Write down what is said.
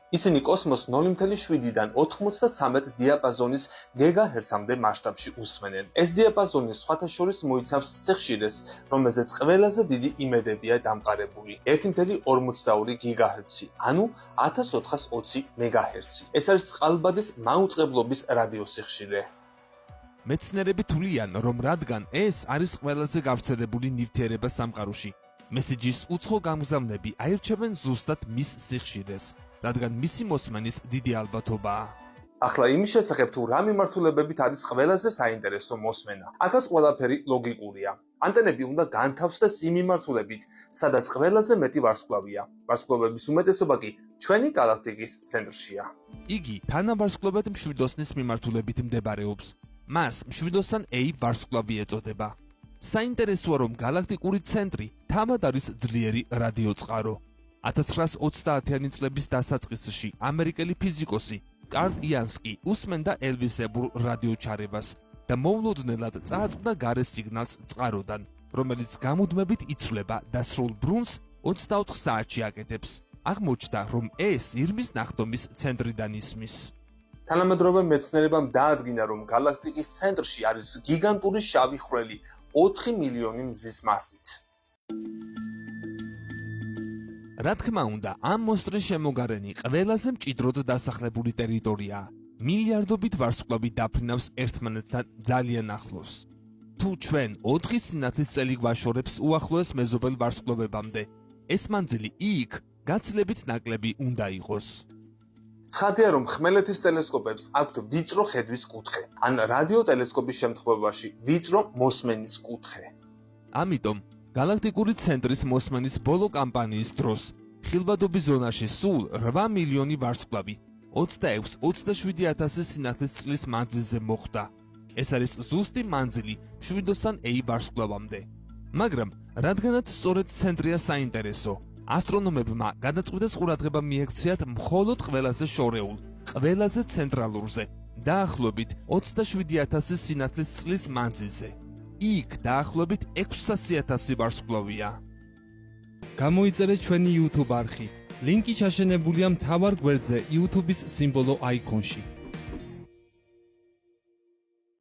ისინი კოსმოს 0.7-დან 93 დიაპაზონის გიგაჰერცამდე მასშტაბში უსმენენ. ეს დიაპაზონი სხვათა შორის მოიცავს სიხშირეს, რომელზეც ყველაზე დიდი იმედებია დამყარებული 1.42 გიგაჰერცი, ანუ 1420 მეგაჰერცი. ეს არის წყალბადის მაუწყებლობის რადიოსიხშირე. მეცნიერები თვლიან, რომ რადგან ეს არის ყველაზე გავრცელებული ნივთიერება სამყაროში, მესიჯის უცხო გამგზავნები აირჩევენ ზუსტად მის სიხშირეს, რადგან მისი მოსმენის დიდი ალბათობაა. ახლა იმის შესახებ თუ რა მიმართულებებით არის ყველაზე საინტერესო მოსმენა. აქაც ყველაფერი ლოგიკურია. ანტენები უნდა განთავსდეს იმ მიმართულებით, სადაც ყველაზე მეტი ვარსკვლავია. ვარსკვლავების უმეტესობა კი ჩვენი galaktikis ცენტრშია. იგი თანავარსკვლავად მშვიდოსნის მიმართულებით მდებარეობს. მას მშვიდოსან A ვარსკვლავი ეწოდება. საინტერესოა, რომ galaktikuri ცენტრი თამად არის ძლიერი რადიოწყარო. 1930-იანი წლების დასაწყისში ამერიკელი ფიზიკოსი კარლ იანსკი უსმენდა ელვისებურ რადიოჩარებას და მოულოდნელად წააწყდა გარე სიგნალს წყაროდან, რომელიც გამუდმებით იცვლება და სრულ ბრუნს 24 საათში აკეთებს. აღმოჩნდა, რომ ეს ირმის ნახტომის ცენტრიდან ისმის. თანამედროვე მეცნიერებამ დაადგინა, რომ galaktikis ცენტრში არის გიგანტური შავი ხვრელი 4 მილიონი მზის მასით. რა თქმა უნდა, ამ მონსტრის შემოგარენი ყველაზე მჭიდროდ დასახლებული ტერიტორიაა. მილიარდობით ვარსკვლავი დაფრინავს ერთმანეთთან ძალიან ახლოს. თუ ჩვენ 4 სინათლის წელი გვაშორებს უახლოეს მეზობელ ვარსკვლავებამდე, ეს მანძილი იქ გაცილებით ნაკლები უნდა იყოს. ცხადია, რომ ხმელეთის ტელესკოპებს აქვთ ვიწრო ხედვის კუთხე, ან რადიოტელესკოპის შემთხვევაში ვიწრო მოსმენის კუთხე. ამიტომ galaktikuri ცენტრის მოსმენის ბოლო კამპანიის დროს ხილვადობის ზონაში სულ 8 მილიონი ვარსკვლავი 26-27000 სინათლის წლის მანძილზე მოხვდა. ეს არის ზუსტი მანძილი მშვიდოსან A ვარსკვლავამდე. მაგრამ რადგანაც სწორედ ცენტრია საინტერესო, ასტრონომებმა გადაწყვიტეს ყურადღება მიექციათ მხოლოდ ყველაზე შორეულ, ყველაზე ცენტრალურზე, დაახლოებით 27000 სინათლის წლის მანძილზე. იქ დაახლოებით 600000 ვარსკვლავია. გამოიწერეთ ჩვენი YouTube არხი. ლინკი ჩაშენებულია მთავარ გვერდზე YouTube-ის სიმბოლო აიკონში.